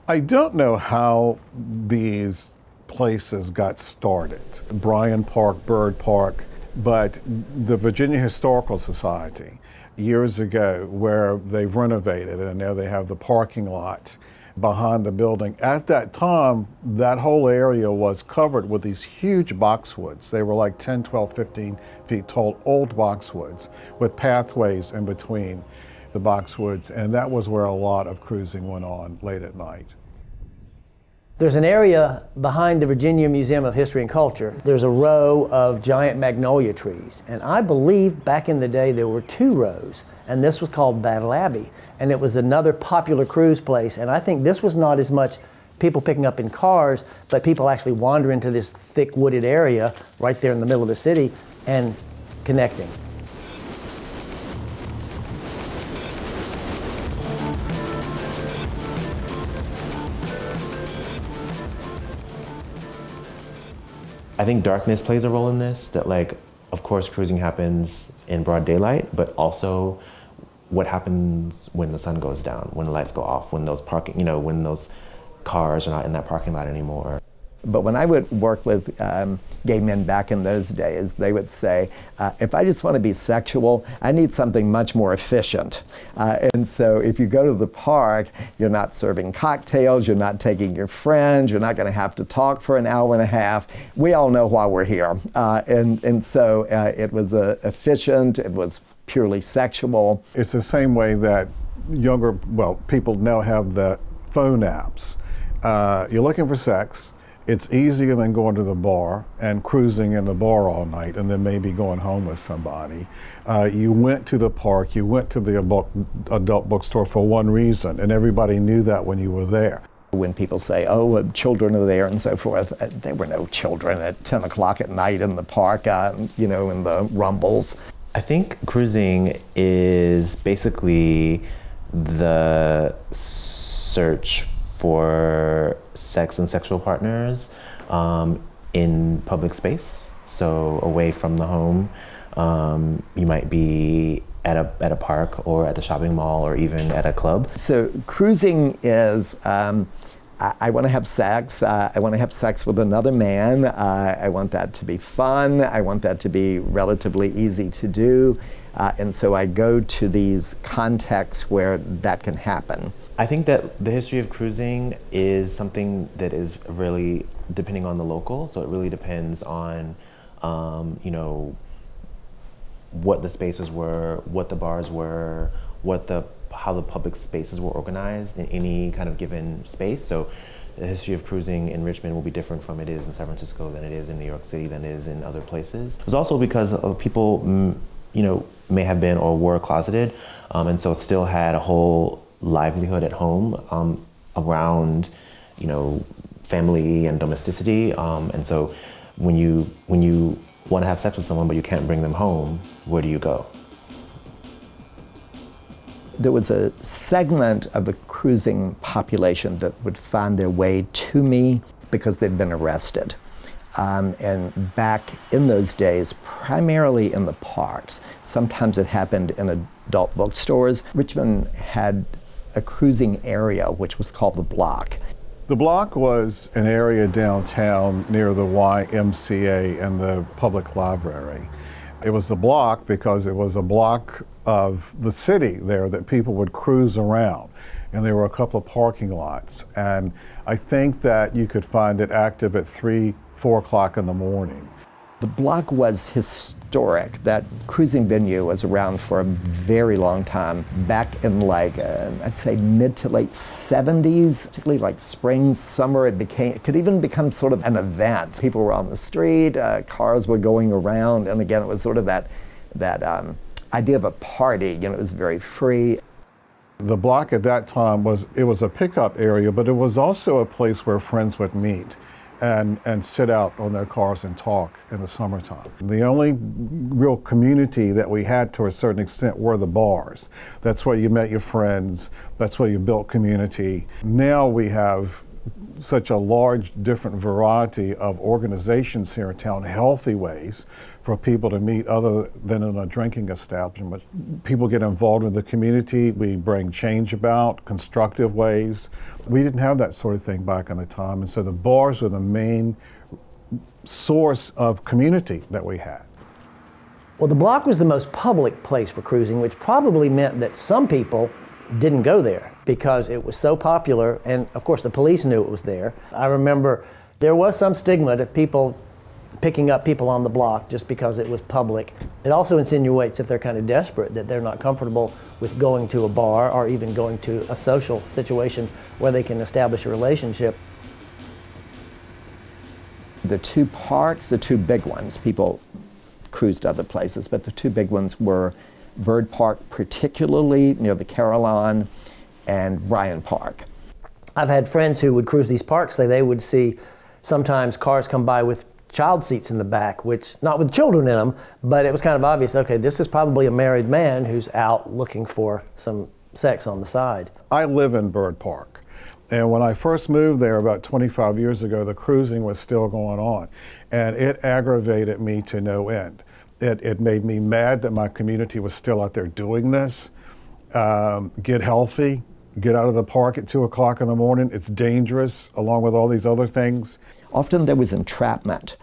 I don't know how these places got started. Bryan Park, Bird Park, but the Virginia Historical Society years ago, where they've renovated and now they have the parking lot behind the building. At that time, that whole area was covered with these huge boxwoods. They were like 10, 12, 15 feet tall, old boxwoods with pathways in between the boxwoods, and that was where a lot of cruising went on late at night. There's an area behind the Virginia Museum of History and Culture. There's a row of giant magnolia trees, and I believe back in the day there were 2 rows, and this was called Battle Abbey, and it was another popular cruise place. And I think this was not as much people picking up in cars, but people actually wandering to this thick wooded area right there in the middle of the city and connecting. I think darkness plays a role in this, that like, of course, cruising happens in broad daylight, but also what happens when the sun goes down, when the lights go off, when those when those cars are not in that parking lot anymore. But when I would work with gay men back in those days, they would say, if I just want to be sexual, I need something much more efficient. And so if you go to the park, you're not serving cocktails, you're not taking your friends, you're not going to have to talk for an hour and a half. We all know why we're here. And so it was efficient, it was purely sexual. It's the same way that people now have the phone apps. You're looking for sex. It's easier than going to the bar and cruising in the bar all night and then maybe going home with somebody. You went to the park, you went to the adult bookstore for one reason, and everybody knew that when you were there. When people say, children are there and so forth, there were no children at 10 o'clock at night in the park, in the rumbles. I think cruising is basically the search for sex and sexual partners in public space, so away from the home. You might be at a park or at the shopping mall or even at a club. So cruising is, I want to have sex. I want to have sex with another man. I want that to be fun. I want that to be relatively easy to do. And so I go to these contexts where that can happen. I think that the history of cruising is something that is really depending on the local. So it really depends on, what the spaces were, what the bars were, how the public spaces were organized in any kind of given space. So the history of cruising in Richmond will be different from it is in San Francisco than it is in New York City than it is in other places. It was also because of people, may have been or were closeted, and so still had a whole livelihood at home around, family and domesticity. And so when you want to have sex with someone but you can't bring them home, where do you go? There was a segment of the cruising population that would find their way to me because they'd been arrested. And back in those days, primarily in the parks. Sometimes it happened in adult bookstores. Richmond had a cruising area which was called the Block. The Block was an area downtown near the YMCA and the public library. It was the Block because it was a block of the city there that people would cruise around. And there were a couple of parking lots. And I think that you could find it active at 3, 4 o'clock in the morning. The Block was historic. That cruising venue was around for a very long time. Back in I'd say mid to late 70s, particularly like spring, summer, it could even become sort of an event. People were on the street, cars were going around, and again, it was sort of that idea of a party. It was very free. The Block at that time was a pickup area, but it was also a place where friends would meet and sit out on their cars and talk in the summertime. The only real community that we had to a certain extent were the bars. That's where you met your friends, that's where you built community. Now we have such a large different variety of organizations here in town, healthy ways for people to meet other than in a drinking establishment. People get involved in the community. We bring change about, constructive ways. We didn't have that sort of thing back in the time, and so the bars were the main source of community that we had. Well, the block was the most public place for cruising, which probably meant that some people didn't go there because it was so popular, and of course the police knew it was there. I remember there was some stigma to people picking up people on the block just because it was public. It also insinuates, if they're kind of desperate, that they're not comfortable with going to a bar or even going to a social situation where they can establish a relationship. The two parks, the two big ones, people cruised other places, but the two big ones were Bird Park, particularly near the Carillon, and Bryant Park. I've had friends who would cruise these parks say they would see sometimes cars come by with child seats in the back, which, not with children in them, but it was kind of obvious, okay, this is probably a married man who's out looking for some sex on the side. I live in Bird Park. And when I first moved there about 25 years ago, the cruising was still going on. And it aggravated me to no end. It made me mad that my community was still out there doing this. Get healthy, get out of the park at 2 o'clock in the morning. It's dangerous, along with all these other things. Often there was entrapment,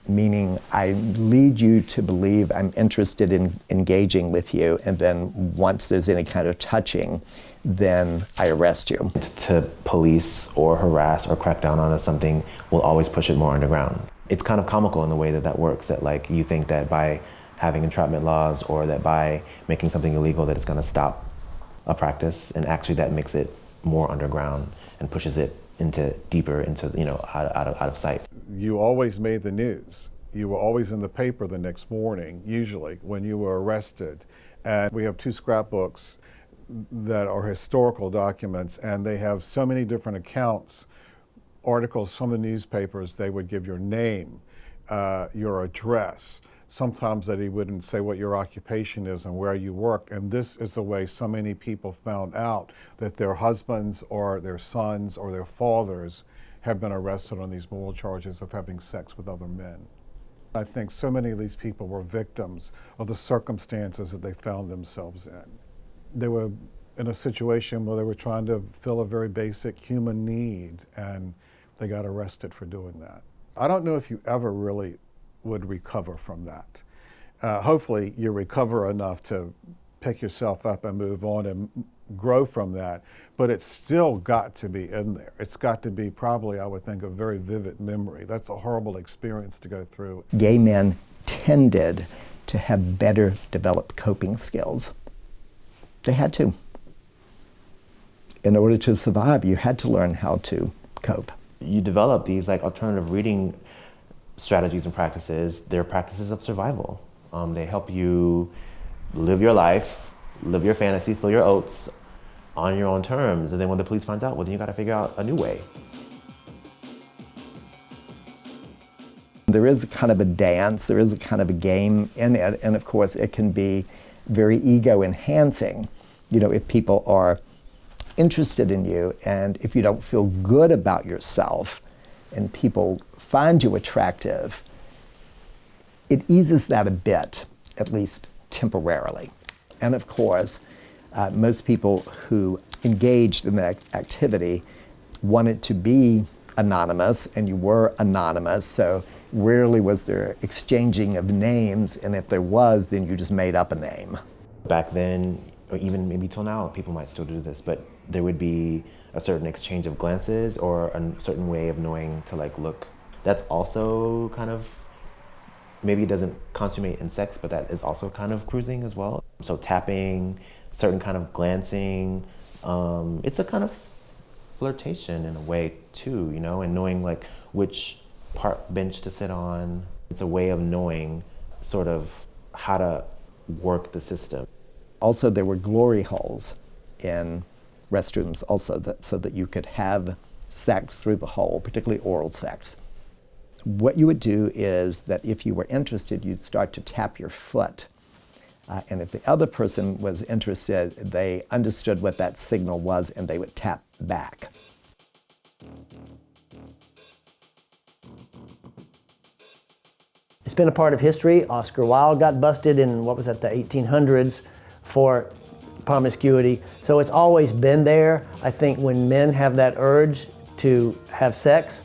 meaning I lead you to believe I'm interested in engaging with you, and then once there's any kind of touching, then I arrest you. To police or harass or crack down on something will always push it more underground. It's kind of comical in the way that that works, that like you think that by having entrapment laws or that by making something illegal that it's going to stop a practice, and actually that makes it more underground and pushes it into deeper into, you know, out of sight. You always made the news. You were always in the paper the next morning, usually, when you were arrested. And we have 2 scrapbooks that are historical documents, and they have so many different accounts, articles from the newspapers. They would give your name, your address. Sometimes that he wouldn't say what your occupation is and where you worked. And this is the way so many people found out that their husbands or their sons or their fathers have been arrested on these moral charges of having sex with other men. I think so many of these people were victims of the circumstances that they found themselves in. They were in a situation where they were trying to fill a very basic human need, and they got arrested for doing that. I don't know if you ever really would recover from that. Hopefully you recover enough to pick yourself up and move on and grow from that, but it's still got to be in there. It's got to be probably, I would think, a very vivid memory. That's a horrible experience to go through. Gay men tended to have better developed coping skills. They had to. In order to survive, you had to learn how to cope. You develop these like alternative reading strategies and practices. They're practices of survival. They help you live your life, live your fantasy, fill your oats on your own terms. And then when the police finds out, well, then you got to figure out a new way. There is a kind of a dance, there is a kind of a game in it, and of course it can be very ego enhancing. You know, if people are interested in you and if you don't feel good about yourself and people find you attractive, it eases that a bit, at least temporarily. And of course, most people who engaged in that activity wanted to be anonymous, and you were anonymous, so rarely was there exchanging of names, and if there was, then you just made up a name. Back then, or even maybe till now, people might still do this, but there would be a certain exchange of glances or a certain way of knowing to like look. That's also kind of, maybe it doesn't consummate in sex, but that is also kind of cruising as well. So tapping, certain kind of glancing, it's a kind of flirtation in a way too, you know, and knowing like which park bench to sit on. It's a way of knowing sort of how to work the system. Also, there were glory holes in restrooms also, so that you could have sex through the hole, particularly oral sex. What you would do is that if you were interested, you'd start to tap your foot. And if the other person was interested, they understood what that signal was and they would tap back. It's been a part of history. Oscar Wilde got busted in, what was that, the 1800s for promiscuity. So it's always been there. I think when men have that urge to have sex,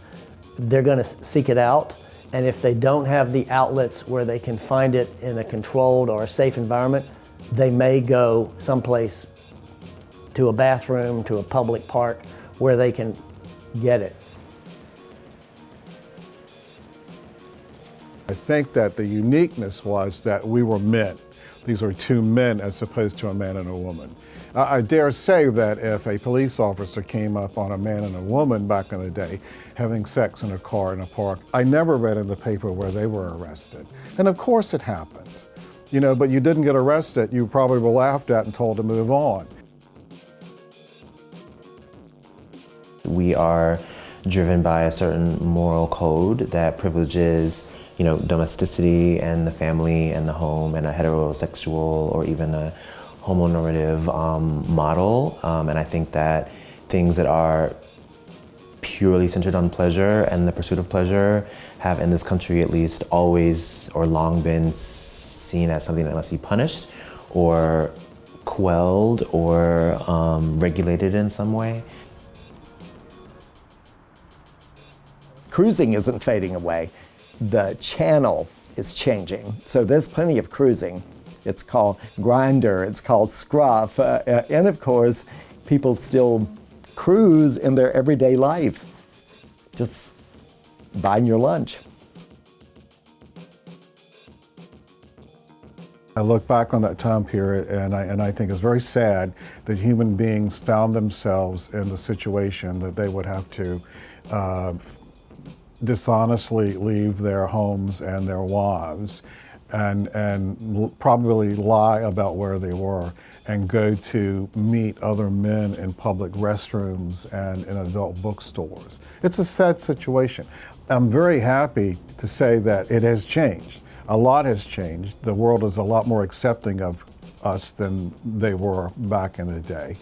they're going to seek it out. And if they don't have the outlets where they can find it in a controlled or a safe environment, they may go someplace to a bathroom, to a public park where they can get it. I think that the uniqueness was that we were men. These are two men as opposed to a man and a woman. I dare say that if a police officer came up on a man and a woman back in the day having sex in a car in a park, I never read in the paper where they were arrested. And of course it happened, but you didn't get arrested. You probably were laughed at and told to move on. We are driven by a certain moral code that privileges domesticity and the family and the home and a heterosexual or even a homonormative model. And I think that things that are purely centered on pleasure and the pursuit of pleasure have in this country at least always or long been seen as something that must be punished or quelled or regulated in some way. Cruising isn't fading away. The channel is changing. So there's plenty of cruising. It's called Grindr, it's called Scruff, and of course, people still cruise in their everyday life, just buying your lunch. I look back on that time period and I think it's very sad that human beings found themselves in the situation that they would have to dishonestly leave their homes and their wives and probably lie about where they were and go to meet other men in public restrooms and in adult bookstores. It's a sad situation. I'm very happy to say that it has changed. A lot has changed. The world is a lot more accepting of us than they were back in the day.